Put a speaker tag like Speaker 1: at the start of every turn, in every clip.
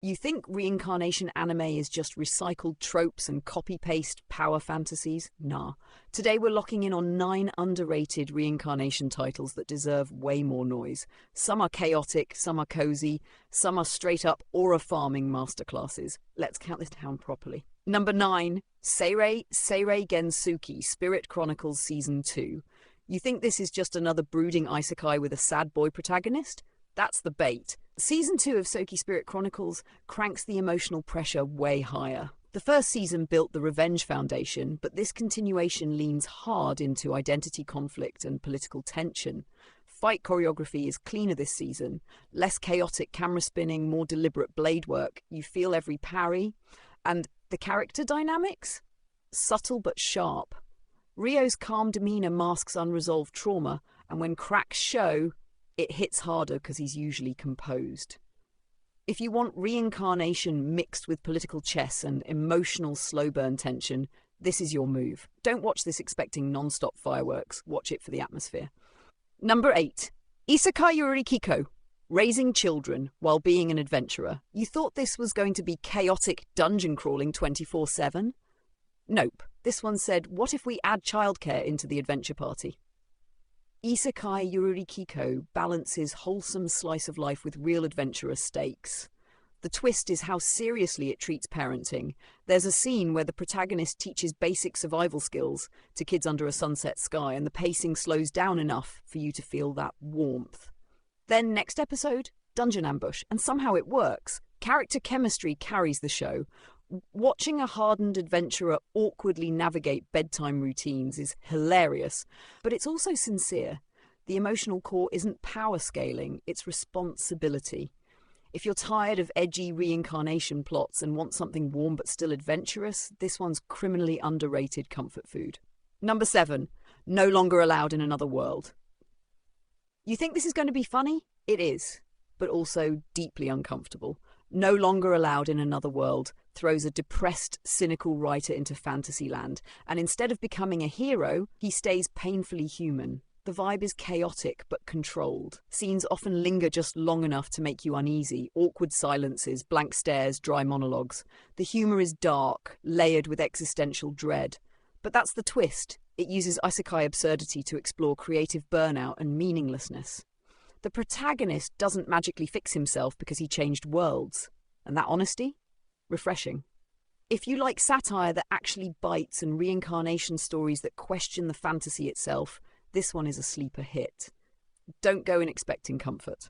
Speaker 1: You think reincarnation anime is just recycled tropes and copy-paste power fantasies? Nah. Today we're locking in on 9 underrated reincarnation titles that deserve way more noise. Some are chaotic, some are cozy, some are straight-up aura farming masterclasses. Let's count this down properly. Number 9, Seirei Gensuki, Spirit Chronicles Season 2. You think this is just another brooding isekai with a sad boy protagonist? That's the bait. Season 2 of Soki Spirit Chronicles cranks the emotional pressure way higher. The first season built the revenge foundation, but this continuation leans hard into identity conflict and political tension. Fight choreography is cleaner this season, less chaotic camera spinning, more deliberate blade work. You feel every parry. And the character dynamics? Subtle but sharp. Ryo's calm demeanor masks unresolved trauma, and when cracks show, it hits harder because he's usually composed. If you want reincarnation mixed with political chess and emotional slow burn tension, this is your move. Don't watch this expecting non-stop fireworks. Watch it for the atmosphere. Number 8. Isekai Yurikiko, Raising Children While Being an Adventurer. You thought this was going to be chaotic dungeon crawling 24/7? Nope. This one said, what if we add childcare into the adventure party? Isekai Yurikiko balances wholesome slice of life with real adventurous stakes. The twist is how seriously it treats parenting. There's a scene where the protagonist teaches basic survival skills to kids under a sunset sky, and the pacing slows down enough for you to feel that warmth. Then next episode, dungeon ambush, and somehow it works. Character chemistry carries the show. Watching a hardened adventurer awkwardly navigate bedtime routines is hilarious, but it's also sincere. The emotional core isn't power scaling, it's responsibility. If you're tired of edgy reincarnation plots and want something warm but still adventurous, this one's criminally underrated comfort food. Number 7, No Longer Allowed in Another World. You think this is going to be funny? It is, but also deeply uncomfortable. No Longer Allowed in Another World throws a depressed, cynical writer into fantasy land, and instead of becoming a hero, he stays painfully human. The vibe is chaotic but controlled. Scenes often linger just long enough to make you uneasy. Awkward silences, blank stares, dry monologues. The humour is dark, layered with existential dread. But that's the twist. It uses isekai absurdity to explore creative burnout and meaninglessness. The protagonist doesn't magically fix himself because he changed worlds. And that honesty? Refreshing. If you like satire that actually bites and reincarnation stories that question the fantasy itself, this one is a sleeper hit. Don't go in expecting comfort.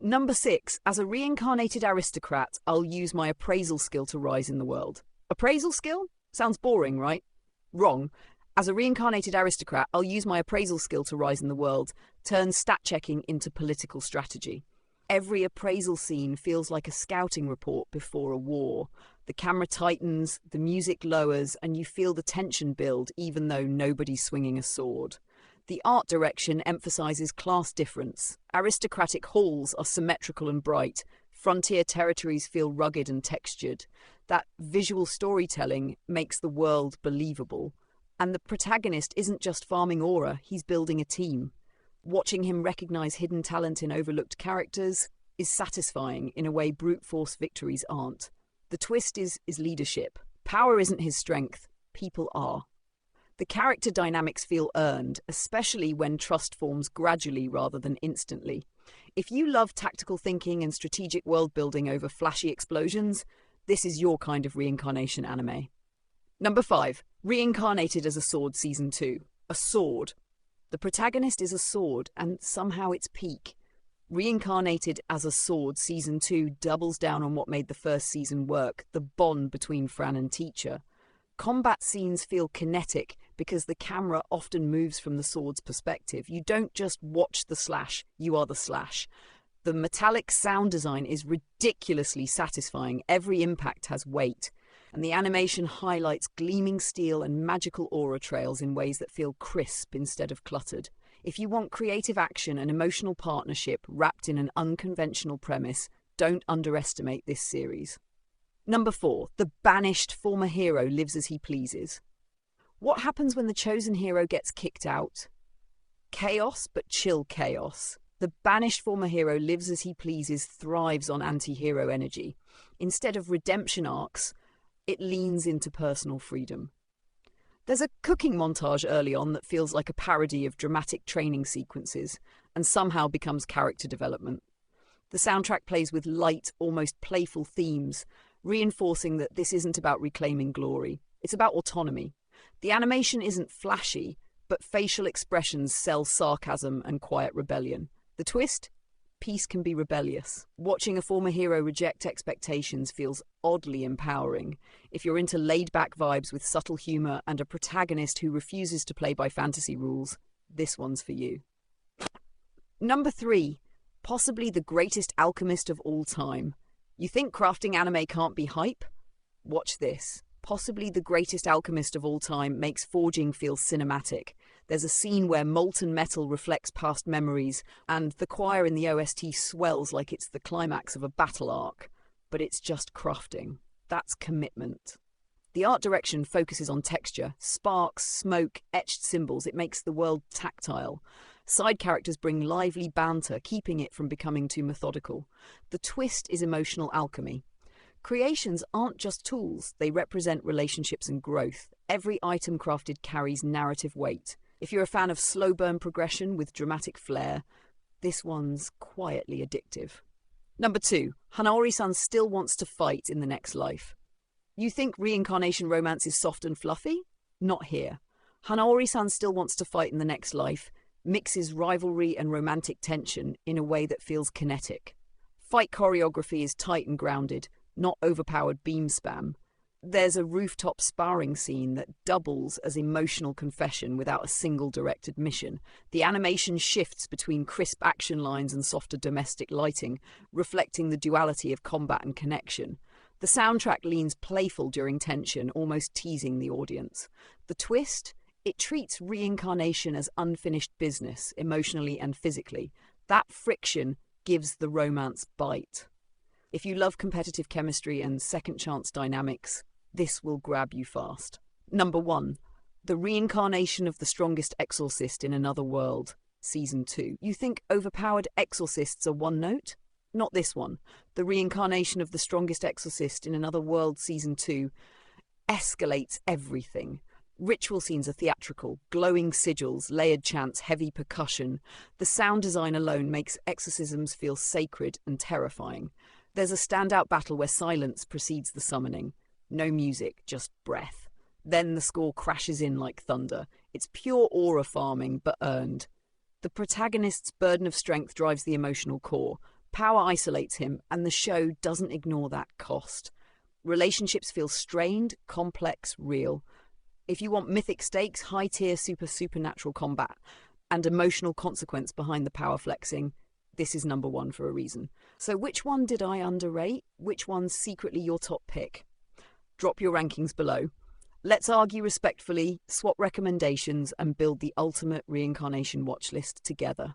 Speaker 1: Number 6. As a reincarnated aristocrat, I'll use my appraisal skill to rise in the world. Appraisal skill? Sounds boring, right? Wrong. As a reincarnated aristocrat, I'll use my appraisal skill to rise in the world, turn stat checking into political strategy. Every appraisal scene feels like a scouting report before a war. The camera tightens, the music lowers, and you feel the tension build even though nobody's swinging a sword. The art direction emphasizes class difference. Aristocratic halls are symmetrical and bright. Frontier territories feel rugged and textured. That visual storytelling makes the world believable. And the protagonist isn't just farming aura, he's building a team. Watching him recognize hidden talent in overlooked characters is satisfying in a way brute force victories aren't. The twist is leadership. Power isn't his strength, people are. The character dynamics feel earned, especially when trust forms gradually rather than instantly. If you love tactical thinking and strategic world building over flashy explosions, this is your kind of reincarnation anime. Number 5. Reincarnated as a Sword Season 2. A sword. The protagonist is a sword, and somehow it's peak. Reincarnated as a Sword Season 2 doubles down on what made the first season work, the bond between Fran and teacher. Combat scenes feel kinetic because the camera often moves from the sword's perspective. You don't just watch the slash, you are the slash. The metallic sound design is ridiculously satisfying. Every impact has weight. And the animation highlights gleaming steel and magical aura trails in ways that feel crisp instead of cluttered. If you want creative action and emotional partnership wrapped in an unconventional premise, don't underestimate this series. Number 4. The banished former hero lives as he pleases. What happens when the chosen hero gets kicked out? Chaos, but chill chaos. The banished former hero lives as he pleases, thrives on anti-hero energy. Instead of redemption arcs, it leans into personal freedom. There's a cooking montage early on that feels like a parody of dramatic training sequences and somehow becomes character development. The soundtrack plays with light, almost playful themes, reinforcing that this isn't about reclaiming glory. It's about autonomy. The animation isn't flashy, but facial expressions sell sarcasm and quiet rebellion. The twist? Peace can be rebellious. Watching a former hero reject expectations feels oddly empowering. If you're into laid-back vibes with subtle humor and a protagonist who refuses to play by fantasy rules, this one's for you. Number 3. Possibly the greatest alchemist of all time. You think crafting anime can't be hype? Watch this. Possibly the greatest alchemist of all time makes forging feel cinematic. There's a scene where molten metal reflects past memories, and the choir in the OST swells like it's the climax of a battle arc. But it's just crafting. That's commitment. The art direction focuses on texture, sparks, smoke, etched symbols. It makes the world tactile. Side characters bring lively banter, keeping it from becoming too methodical. The twist is emotional alchemy. Creations aren't just tools, they represent relationships and growth. Every item crafted carries narrative weight. If you're a fan of slow burn progression with dramatic flair, this one's quietly addictive. Number 2, Hanaori-san still wants to fight in the next life. You think reincarnation romance is soft and fluffy? Not here. Hanaori-san still wants to fight in the next life, mixes rivalry and romantic tension in a way that feels kinetic. Fight choreography is tight and grounded, not overpowered beam spam. There's a rooftop sparring scene that doubles as emotional confession without a single direct admission. The animation shifts between crisp action lines and softer domestic lighting, reflecting the duality of combat and connection. The soundtrack leans playful during tension, almost teasing the audience. The twist? It treats reincarnation as unfinished business, emotionally and physically. That friction gives the romance bite. If you love competitive chemistry and second chance dynamics, this will grab you fast. Number 1. The Reincarnation of the Strongest Exorcist in Another World, Season 2. You think overpowered exorcists are one note? Not this one. The Reincarnation of the Strongest Exorcist in Another World, Season 2 escalates everything. Ritual scenes are theatrical, glowing sigils, layered chants, heavy percussion. The sound design alone makes exorcisms feel sacred and terrifying. There's a standout battle where silence precedes the summoning. No music, just breath. Then the score crashes in like thunder. It's pure aura farming, but earned. The protagonist's burden of strength drives the emotional core. Power isolates him, and the show doesn't ignore that cost. Relationships feel strained, complex, real. If you want mythic stakes, high-tier supernatural combat, and emotional consequence behind the power flexing, this is number 1 for a reason. So which one did I underrate? Which one's secretly your top pick? Drop your rankings below. Let's argue respectfully, swap recommendations, and build the ultimate reincarnation watchlist together.